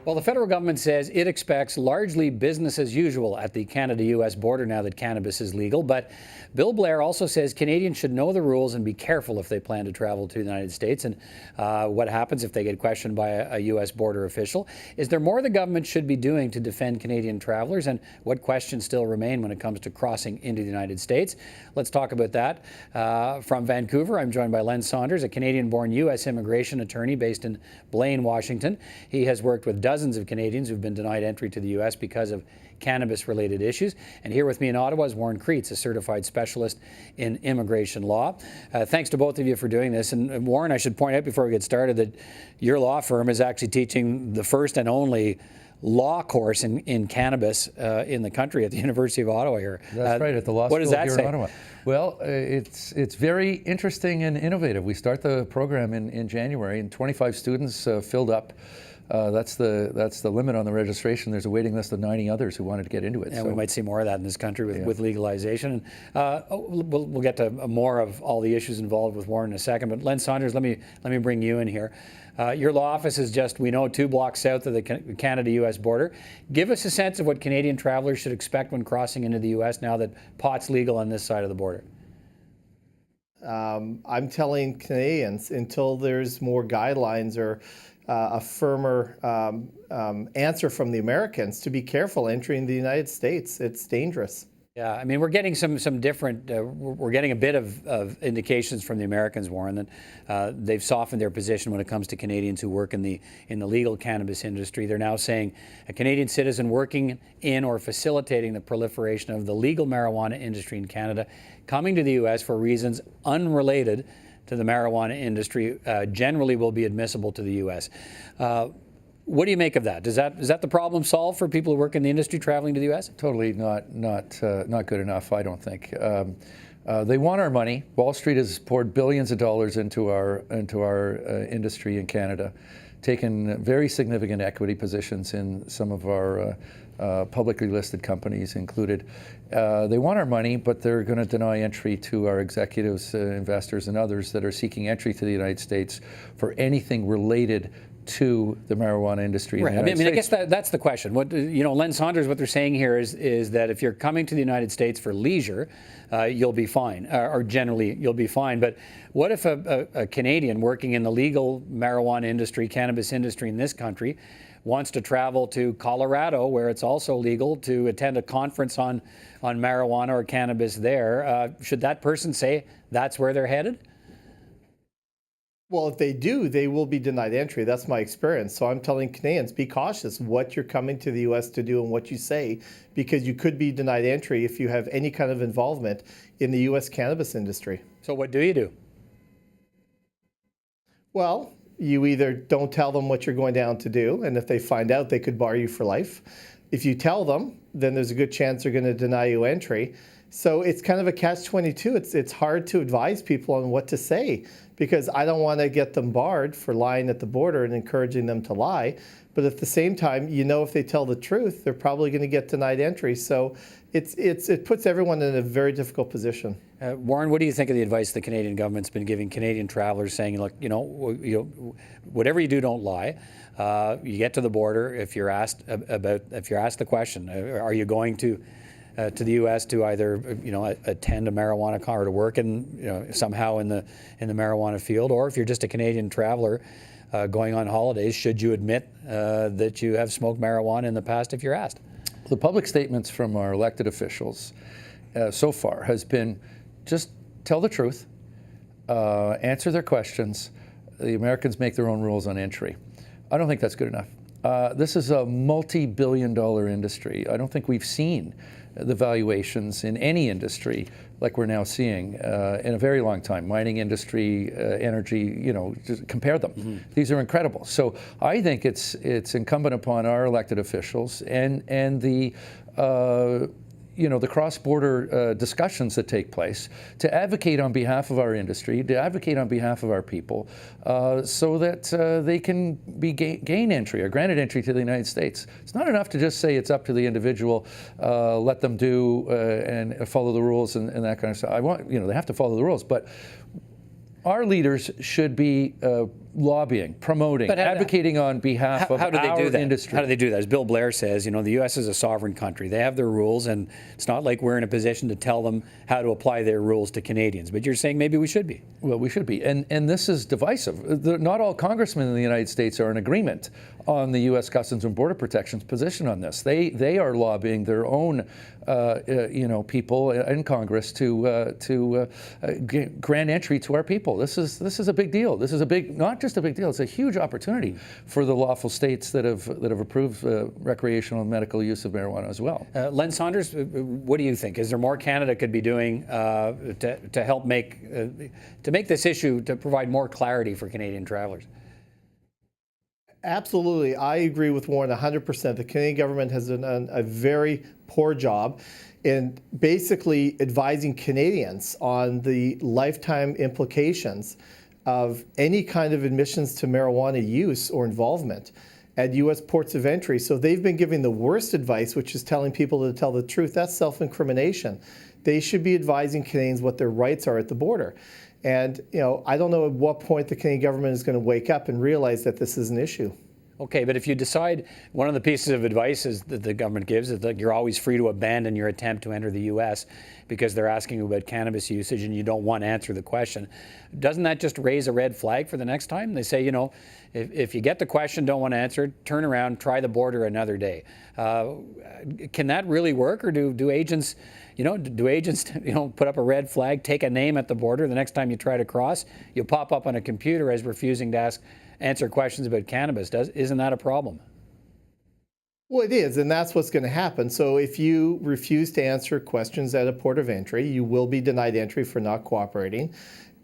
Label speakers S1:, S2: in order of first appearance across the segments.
S1: Well, the federal government says it expects largely business as usual at the Canada-U.S. border now that cannabis is legal. But Bill Blair also says Canadians should know the rules and be careful if they plan to travel to the United States. And what happens if they get questioned by a U.S. border official? Is there more the government should be doing to defend Canadian travelers? And what questions still remain when it comes to crossing into the United States? Let's talk about that. From Vancouver, I'm joined by Len Saunders, a Canadian-born U.S. immigration attorney based in Blaine, Washington. He has worked with dozens of Canadians who've been denied entry to the U.S. because of cannabis-related issues. And here with me in Ottawa is Warren Kreitz, a certified specialist in immigration law. Thanks to both of you for doing this. And Warren, I should point out before we get started that your law firm is actually teaching the first and only law course in cannabis in the country at the University of Ottawa here.
S2: That's right, at the law school
S1: here
S2: in Ottawa. Well, it's very interesting and innovative. We start the program in January, and 25 students filled up. That's the limit on the registration. There's a waiting list of 90 others who wanted to get into it.
S1: And so we might see more of that in this country with legalization. We'll get to more of all the issues involved with Warren in a second. But Len Saunders, let me bring you in here. Your law office is just, we know, 2 blocks south of the Canada-U.S. border. Give us a sense of what Canadian travelers should expect when crossing into the U.S. now that pot's legal on this side of the border.
S3: I'm telling Canadians, until there's more guidelines or a firmer answer from the Americans, to be careful entering the United States. It's dangerous.
S1: Yeah, I mean, we're getting some different, we're getting a bit of indications from the Americans, Warren, that they've softened their position when it comes to Canadians who work in the legal cannabis industry. They're now saying a Canadian citizen working in or facilitating the proliferation of the legal marijuana industry in Canada coming to the U.S. for reasons unrelated to the marijuana industry generally will be admissible to the U.S. What do you make of that? Is that the problem solved for people who work in the industry traveling to the U.S.?
S2: Totally not good enough, I don't think. They want our money. Wall Street has poured billions of dollars into our industry in Canada, taken very significant equity positions in some of our publicly listed companies included. They want our money, but they're going to deny entry to our executives, investors, and others that are seeking entry to the United States for anything related to the marijuana industry.
S1: Right. I guess that's the question. What Len Saunders, what they're saying here is that if you're coming to the United States for leisure, you'll be fine, or generally you'll be fine. But what if a Canadian working in the legal marijuana industry, cannabis industry in this country, wants to travel to Colorado, where it's also legal, to attend a conference on marijuana or cannabis there? Should that person say that's where they're headed?
S3: Well, if they do, they will be denied entry. That's my experience. So I'm telling Canadians, be cautious what you're coming to the U.S. to do and what you say, because you could be denied entry if you have any kind of involvement in the U.S. cannabis industry.
S1: So what do you do?
S3: Well, you either don't tell them what you're going down to do, and if they find out, they could bar you for life. If you tell them, then there's a good chance they're going to deny you entry. So it's kind of a catch-22. It's hard to advise people on what to say, because I don't want to get them barred for lying at the border and encouraging them to lie. But at the same time, if they tell the truth, they're probably going to get denied entry. So it puts everyone in a very difficult position.
S1: Warren, what do you think of the advice the Canadian government's been giving Canadian travelers, saying, look, whatever you do, don't lie. You get to the border, if you're asked the question, are you going to the U.S. to either attend a marijuana con or to work in somehow in the marijuana field, or if you're just a Canadian traveler going on holidays, should you admit that you have smoked marijuana in the past if you're asked?
S2: The public statements from our elected officials so far has been just tell the truth, answer their questions. The Americans make their own rules on entry. I don't think that's good enough. This is a multi-billion-dollar industry. I don't think we've seen the valuations in any industry like we're now seeing in a very long time. Mining industry, energy, just compare them. Mm-hmm. These are incredible. So I think it's incumbent upon our elected officials and the the cross-border discussions that take place to advocate on behalf of our industry, to advocate on behalf of our people, so that they can be gain entry or granted entry to the United States. It's not enough to just say it's up to the individual, let them do and follow the rules and that kind of stuff. They have to follow the rules, but our leaders should be lobbying, promoting,
S1: But
S2: advocating on behalf of
S1: How do they
S2: our
S1: do that?
S2: industry.
S1: How do they do that? As Bill Blair says, you know, the U.S. is a sovereign country. They have their rules, and it's not like we're in a position to tell them how to apply their rules to Canadians. But you're saying maybe we should be.
S2: Well, we should be. And this is divisive. Not all congressmen in the United States are in agreement on the U.S. Customs and Border Protection's position on this. They are lobbying their own people in Congress to grant entry to our people. This is a big deal. This is not just a big deal. It's a huge opportunity for the lawful states that have approved recreational and medical use of marijuana as well.
S1: Len Saunders, what do you think? Is there more Canada could be doing to help make this issue, to provide more clarity for Canadian travelers?
S3: Absolutely. I agree with Warren 100%. The Canadian government has done a very poor job in basically advising Canadians on the lifetime implications of any kind of admissions to marijuana use or involvement at U.S. ports of entry. So they've been giving the worst advice, which is telling people to tell the truth. That's self-incrimination. They should be advising Canadians what their rights are at the border. And, I don't know at what point the Canadian government is going to wake up and realize that this is an issue.
S1: Okay, but if you decide, one of the pieces of advice that the government gives is that you're always free to abandon your attempt to enter the U.S. because they're asking you about cannabis usage and you don't want to answer the question. Doesn't that just raise a red flag for the next time? They say, if you get the question, don't want to answer it, turn around, try the border another day. Can that really work, or do agents, put up a red flag, take a name at the border, the next time you try to cross, you'll pop up on a computer as refusing to answer questions about cannabis? Isn't that a problem?
S3: Well, it is, and that's what's going to happen. So if you refuse to answer questions at a port of entry, you will be denied entry for not cooperating,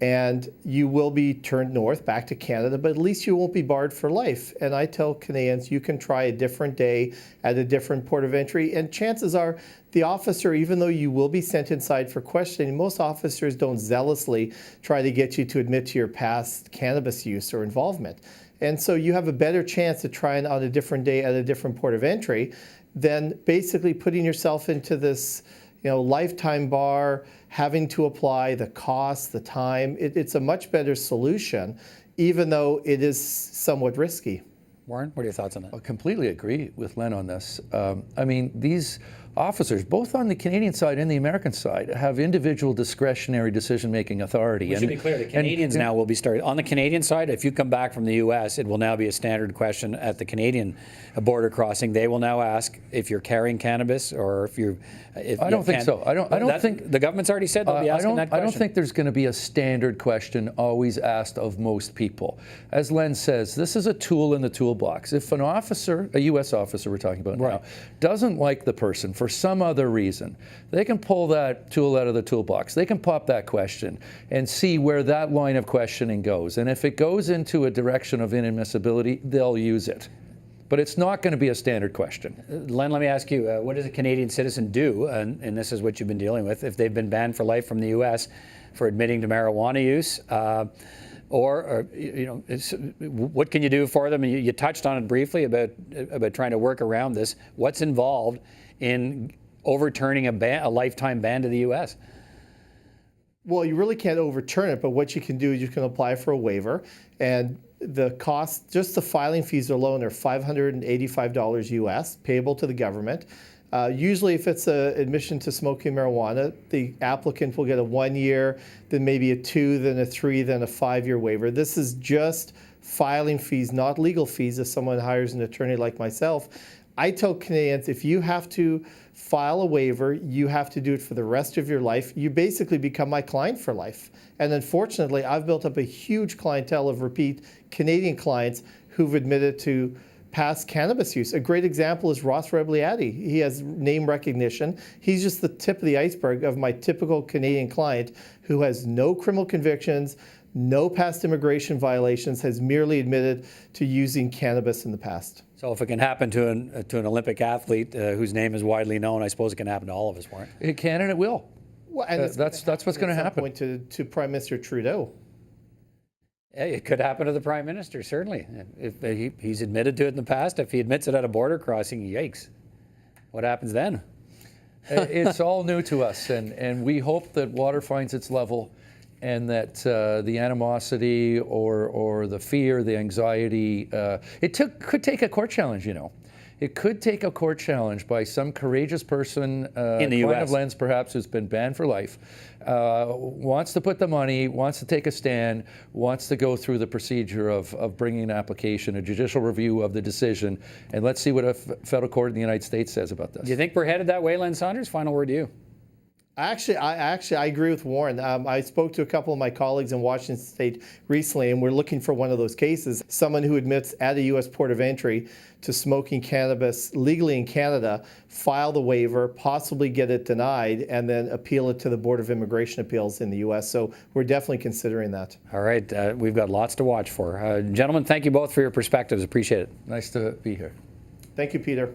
S3: and you will be turned north back to Canada, but at least you won't be barred for life. And I tell Canadians, you can try a different day at a different port of entry, and chances are the officer, even though you will be sent inside for questioning, most officers don't zealously try to get you to admit to your past cannabis use or involvement. And so you have a better chance to try it on a different day at a different port of entry than basically putting yourself into this lifetime bar, having to apply, the cost, the time. It's a much better solution, even though it is somewhat risky.
S1: Warren, what are your thoughts on that?
S2: I completely agree with Len on this. These officers, both on the Canadian side and the American side, have individual discretionary decision-making authority.
S1: We should be clear, the Canadians now will be starting. On the Canadian side, if you come back from the U.S., it will now be a standard question at the Canadian border crossing. They will now ask if you're carrying cannabis or if you're...
S2: I don't think so. I don't think...
S1: The government's already said they'll be asking that question.
S2: I don't think there's going to be a standard question always asked of most people. As Len says, this is a tool in the toolbox. If an officer, a U.S. officer we're talking about now, doesn't like the person for some other reason, they can pull that tool out of the toolbox. They can pop that question and see where that line of questioning goes. And if it goes into a direction of inadmissibility, they'll use it. But it's not going to be a standard question.
S1: Len, let me ask you, what does a Canadian citizen do, and this is what you've been dealing with, if they've been banned for life from the U.S. for admitting to marijuana use? What can you do for them? And you touched on it briefly about trying to work around this. What's involved in overturning a lifetime ban to the U.S.?
S3: Well, you really can't overturn it, but what you can do is you can apply for a waiver, and the cost, just the filing fees alone, are $585 US, payable to the government. Usually if it's an admission to smoking marijuana, the applicant will get a 1 year, then maybe a 2, then a 3, then a 5-year waiver. This is just filing fees, not legal fees if someone hires an attorney like myself. I tell Canadians, if you have to file a waiver, you have to do it for the rest of your life. You basically become my client for life. And unfortunately, I've built up a huge clientele of repeat Canadian clients who've admitted to past cannabis use. A great example is Ross Rebliati. He has name recognition. He's just the tip of the iceberg of my typical Canadian client who has no criminal convictions, no past immigration violations, has merely admitted to using cannabis in the past.
S1: So if it can happen to an Olympic athlete whose name is widely known, I suppose it can happen to all of us, Warren.
S2: It can and it will.
S3: Well, and
S2: that's what's going to happen.
S3: Point to Prime Minister Trudeau.
S1: Yeah, it could happen to the Prime Minister, certainly. If he's admitted to it in the past, if he admits it at a border crossing, yikes. What happens then?
S2: It's all new to us, and we hope that water finds its level and that the animosity or the fear, the anxiety, could take a court challenge, you know. It could take a court challenge by some courageous person,
S1: in the
S2: client
S1: US.
S2: of Len's perhaps, who's been banned for life, wants to put the money, wants to take a stand, wants to go through the procedure of bringing an application, a judicial review of the decision, and let's see what a federal court in the United States says about this.
S1: Do you think we're headed that way, Len Saunders? Final word to you.
S3: Actually, I agree with Warren. I spoke to a couple of my colleagues in Washington State recently, and we're looking for one of those cases. Someone who admits at a U.S. port of entry to smoking cannabis legally in Canada, file the waiver, possibly get it denied, and then appeal it to the Board of Immigration Appeals in the U.S. So we're definitely considering that.
S1: All right, we've got lots to watch for. Gentlemen, thank you both for your perspectives. Appreciate it.
S2: Nice to be here.
S3: Thank you, Peter.